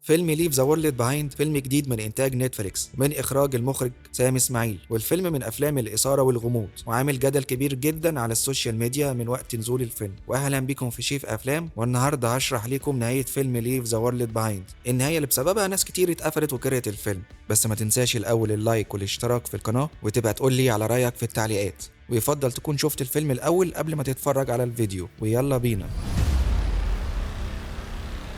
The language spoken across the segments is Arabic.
فيلم ليف ذا وورلد بيهايند فيلم جديد من إنتاج نتفليكس من إخراج المخرج سامي إسماعيل، والفيلم من أفلام الإثارة والغموض وعامل جدل كبير جدا على السوشيال ميديا من وقت نزول الفيلم. وأهلا بكم في شيف أفلام، والنهاردة هشرح لكم نهاية فيلم ليف ذا وورلد بيهايند، النهاية اللي بسببها ناس كتير اتقفلت وكرهت الفيلم. بس ما تنساش الأول اللايك والاشتراك في القناة، وتبقى تقول لي على رأيك في التعليقات، ويفضل تكون شفت الفيلم الأول قبل ما تتفرج على الفيديو. ويلا بينا.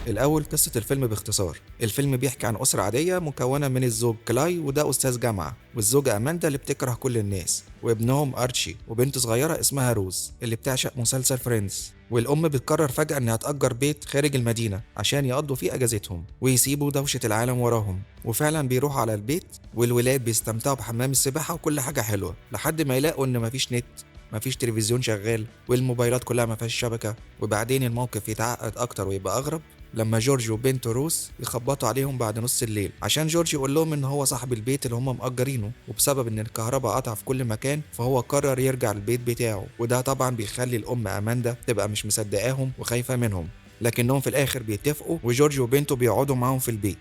الأول قصة الفيلم باختصار. الفيلم بيحكي عن أسرة عادية مكونة من الزوج كلاي، وده أستاذ جامعة، والزوجة أماندا اللي بتكره كل الناس، وابنهم أرشي، وبنت صغيرة اسمها روز اللي بتعشق مسلسل فريندز. والأم بتقرر فجأة إنها تأجر بيت خارج المدينة عشان يقضوا فيه أجازتهم ويسيبوا دوشة العالم وراهم. وفعلا بيروحوا على البيت، والولاد بيستمتعوا بحمام السباحة وكل حاجة حلوة، لحد ما يلاقوا إن مفيش نت، مفيش تلفزيون شغال، والموبايلات كلها مفيهاش شبكة. وبعدين الموقف يتعقد أكتر ويبقى أغرب لما جورج وبنته روز يخبطوا عليهم بعد نص الليل، عشان جورج يقول لهم ان هو صاحب البيت اللي هم مأجرينه، وبسبب ان الكهرباء قطع في كل مكان فهو قرر يرجع البيت بتاعه. وده طبعا بيخلي الام اماندا تبقى مش مصدقاهم وخايفة منهم، لكنهم في الاخر بيتفقوا وجورج وبنته بيقعدوا معاهم في البيت.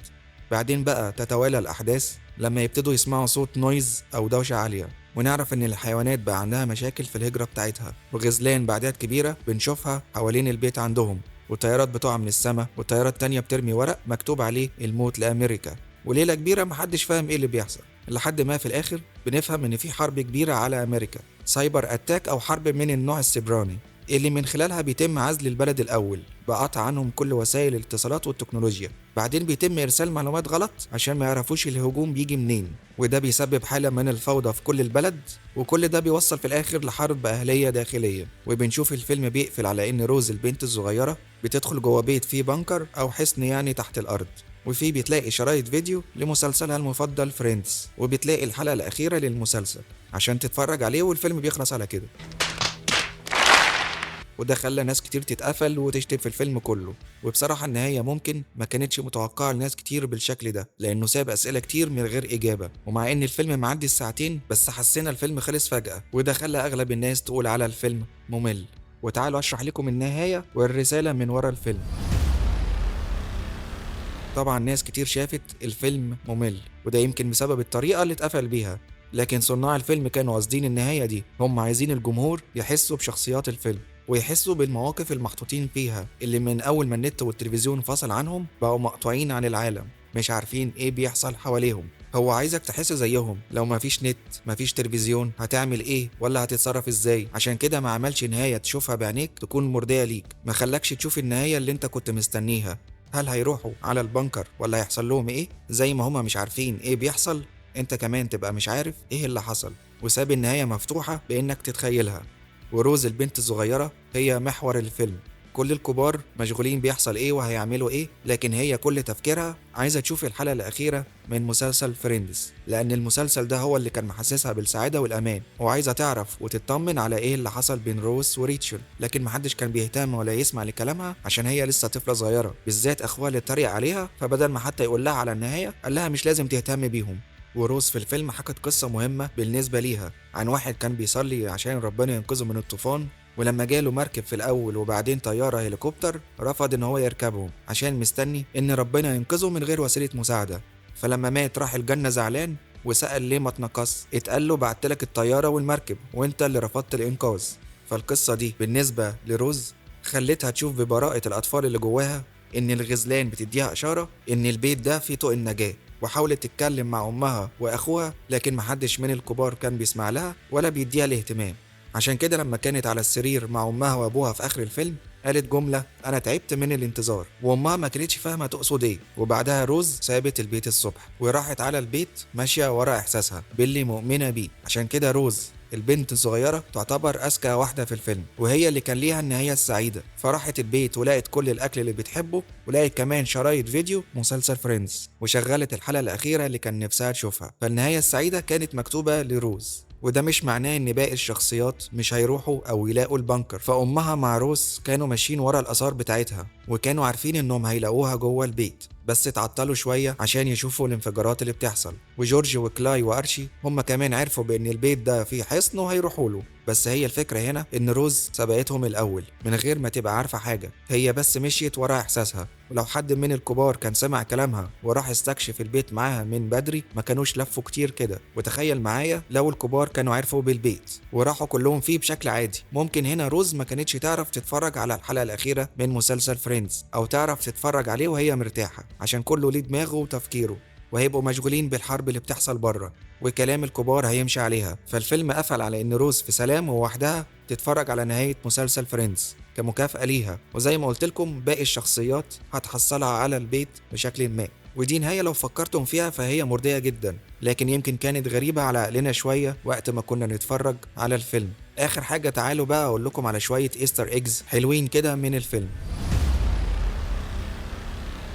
بعدين بقى تتوالى الاحداث لما يبتدوا يسمعوا صوت نويز او دوشة عالية، ونعرف ان الحيوانات بقى عندها مشاكل في الهجرة بتاعتها، وغزلان بعدات كبيرة بنشوفها حوالين البيت عندهم، وطيارات بتقع من السماء، وطيارات تانية بترمي ورق مكتوب عليه الموت لأمريكا. وليلة كبيرة محدش فاهم ايه اللي بيحصل، لحد ما في الآخر بنفهم ان في حرب كبيرة على أمريكا، سايبر أتاك أو حرب من النوع السبراني، اللي من خلالها بيتم عزل البلد الأول بقطع عنهم كل وسائل الاتصالات والتكنولوجيا. بعدين بيتم إرسال معلومات غلط عشان ما يعرفوش الهجوم بيجي منين، وده بيسبب حالة من الفوضى في كل البلد، وكل ده بيوصل في الآخر لحرب أهلية داخلية. وبنشوف الفيلم بيقفل على إن روز البنت الصغيرة بتدخل جوه بيت فيه بنكر أو حصن يعني تحت الأرض، وفيه بتلاقي شرايط فيديو لمسلسلها المفضل فريندز، وبتلاقي الحلقة الأخيرة للمسلسل عشان تتفرج عليه، والفيلم بيخلص على كده. وده خلى ناس كتير تتقفل وتشتم في الفيلم كله. وبصراحة النهاية ممكن ما كانتش متوقعة لناس كتير بالشكل ده، لأنه ساب أسئلة كتير من غير إجابة. ومع إن الفيلم معدي الساعتين بس حسينا الفيلم خلص فجأة، وده خلى أغلب الناس تقول على الفيلم ممل. وتعالوا أشرح لكم النهاية والرسالة من ورا الفيلم. طبعا ناس كتير شافت الفيلم ممل، وده يمكن بسبب الطريقة اللي اتقفل بيها، لكن صناع الفيلم كانوا قاصدين النهاية دي. هم عايزين الجمهور يحسوا بشخصيات الفيلم، ويحسوا بالمواقف المحطوطين فيها، اللي من أول ما النت والتلفزيون فصل عنهم بقوا مقطوعين عن العالم، مش عارفين ايه بيحصل حواليهم. هو عايزك تحس زيهم، لو مفيش نت مفيش تلفزيون هتعمل ايه ولا هتتصرف ازاي. عشان كده ما عملش نهاية تشوفها بعينيك تكون مرضية ليك، ما خلاكش تشوف النهاية اللي انت كنت مستنيها. هل هيروحوا على البنكر ولا هيحصل لهم ايه؟ زي ما هما مش عارفين ايه بيحصل، انت كمان تبقى مش عارف ايه اللي حصل، وساب النهاية مفتوحة بانك تتخيلها. وروز البنت الصغيرة هي محور الفيلم، كل الكبار مشغولين بيحصل ايه وهيعملوا ايه، لكن هي كل تفكيرها عايزة تشوف الحلقة الأخيرة من مسلسل فريندز، لأن المسلسل ده هو اللي كان محسسها بالسعادة والأمان، وعايزة تعرف وتطمن على ايه اللي حصل بين روز وريتشل. لكن محدش كان بيهتم ولا يسمع لكلامها عشان هي لسه طفلة صغيرة، بالذات أخوها اللي اتريق عليها، فبدل ما حتى يقول لها على النهاية قال لها مش لازم تهتم بيهم. وروز في الفيلم حكت قصة مهمة بالنسبة ليها عن واحد كان بيصلي عشان ربنا ينقذه من الطوفان، ولما جاله مركب في الأول وبعدين طيارة هليكوبتر رفض إن هو يركبهم عشان مستني إن ربنا ينقذه من غير وسيلة مساعدة. فلما مات راح الجنة زعلان وسأل ليه ما اتنقص، اتقال له بعتلك الطيارة والمركب وانت اللي رفضت الإنقاذ. فالقصة دي بالنسبة لروز خلتها تشوف ببراءة الأطفال اللي جواها إن الغزلان بتديها إشارة إن البيت ده فيه طوق النجاة، وحاولت تتكلم مع أمها وأخوها، لكن محدش من الكبار كان بيسمع لها ولا بيديها الاهتمام. عشان كده لما كانت على السرير مع أمها وأبوها في آخر الفيلم قالت جملة أنا تعبت من الانتظار، وأمها ما كانتش فاهمة تقصد إيه. وبعدها روز سابت البيت الصبح وراحت على البيت ماشية ورا إحساسها باللي مؤمنة بيه. عشان كده روز البنت الصغيرة تعتبر أذكى واحدة في الفيلم، وهي اللي كان ليها النهاية السعيدة. فراحت البيت ولقت كل الأكل اللي بتحبه، ولقت كمان شرايط فيديو مسلسل فريندز، وشغلت الحلقة الأخيرة اللي كان نفسها تشوفها. فالنهاية السعيدة كانت مكتوبة لروز، وده مش معناه ان باقي الشخصيات مش هيروحوا او يلاقوا البنكر. فامها مع روز كانوا ماشيين ورا الاثار بتاعتها، وكانوا عارفين انهم هيلاقوها جوه البيت، بس اتعطلوا شوية عشان يشوفوا الانفجارات اللي بتحصل، وجورج وكلاي وارشي هم كمان عرفوا بان البيت ده فيه حصن وهيروحوا له. بس هي الفكرة هنا ان روز سبقتهم الاول من غير ما تبقى عارفة حاجة، هي بس مشيت ورا احساسها. ولو حد من الكبار كان سمع كلامها وراح استكشف البيت معاها من بدري ما كانوش لفوا كتير كده. وتخيل معايا لو الكبار كانوا عرفوا بالبيت وراحوا كلهم فيه بشكل عادي، ممكن هنا روز ما كانتش تعرف تتفرج على الحلقة الأخيرة من مسلسل فريندز، أو تعرف تتفرج عليه وهي مرتاحة عشان كله ليه دماغه وتفكيره، وهيبقوا مشغولين بالحرب اللي بتحصل بره وكلام الكبار هيمشي عليها. فالفيلم قفل على ان روز في سلام ووحدها تتفرج على نهاية مسلسل فريندز كمكافأة ليها، وزي ما قلت لكم باقي الشخصيات هتحصلها على البيت بشكل ما. ودي نهاية لو فكرتم فيها فهي مرضية جدا، لكن يمكن كانت غريبة على عقلنا شوية وقت ما كنا نتفرج على الفيلم. آخر حاجة تعالوا بقى أقول لكم على شوية إيستر إيجز حلوين كده من الفيلم.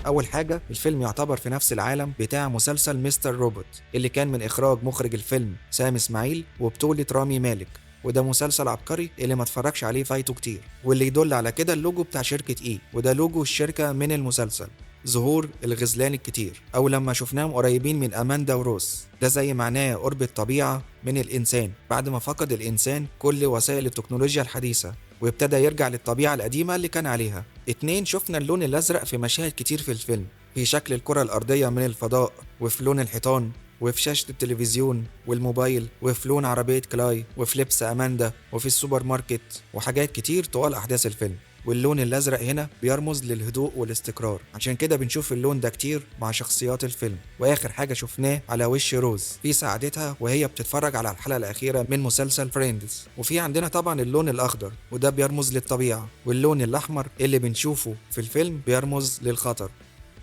أول حاجة، الفيلم يعتبر في نفس العالم بتاع مسلسل مستر روبوت اللي كان من إخراج مخرج الفيلم سام إسماعيل وبطولة رامي مالك، وده مسلسل عبقري اللي ما اتفرجش عليه فايته كتير. واللي يدل على كده اللوجو بتاع شركة إيه، وده لوجو الشركة من المسلسل، ظهور الغزلان الكتير، أو لما شفناهم قريبين من أماندا وروس، ده زي معناه قرب الطبيعة من الإنسان بعد ما فقد الإنسان كل وسائل التكنولوجيا الحديثة وابتدى يرجع للطبيعة القديمة اللي كان عليها. 2، شفنا اللون الأزرق في مشاهد كتير في الفيلم، في شكل الكرة الأرضية من الفضاء، وفي لون الحيطان، وفي شاشة التلفزيون والموبايل، وفي لون عربية كلاي، وفي لبس أماندا، وفي السوبر ماركت، وحاجات كتير طوال أحداث الفيلم. واللون الأزرق هنا بيرمز للهدوء والاستقرار، عشان كده بنشوف اللون ده كتير مع شخصيات الفيلم. وآخر حاجة شفناه على وش روز في سعادتها وهي بتتفرج على الحلقة الأخيرة من مسلسل فريندز. وفي عندنا طبعا اللون الأخضر وده بيرمز للطبيعة، واللون الأحمر اللي بنشوفه في الفيلم بيرمز للخطر.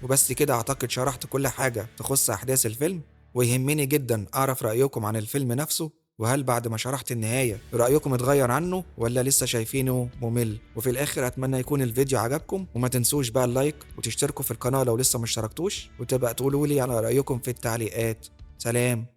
وبس كده أعتقد شرحت كل حاجة تخص أحداث الفيلم، ويهمني جدا أعرف رأيكم عن الفيلم نفسه، وهل بعد ما شرحت النهاية رأيكم اتغير عنه ولا لسه شايفينه ممل. وفي الآخر أتمنى يكون الفيديو عجبكم، وما تنسوش بقى اللايك وتشتركوا في القناة لو لسه مشتركتوش، وتبقى تقولوا لي على رأيكم في التعليقات. سلام.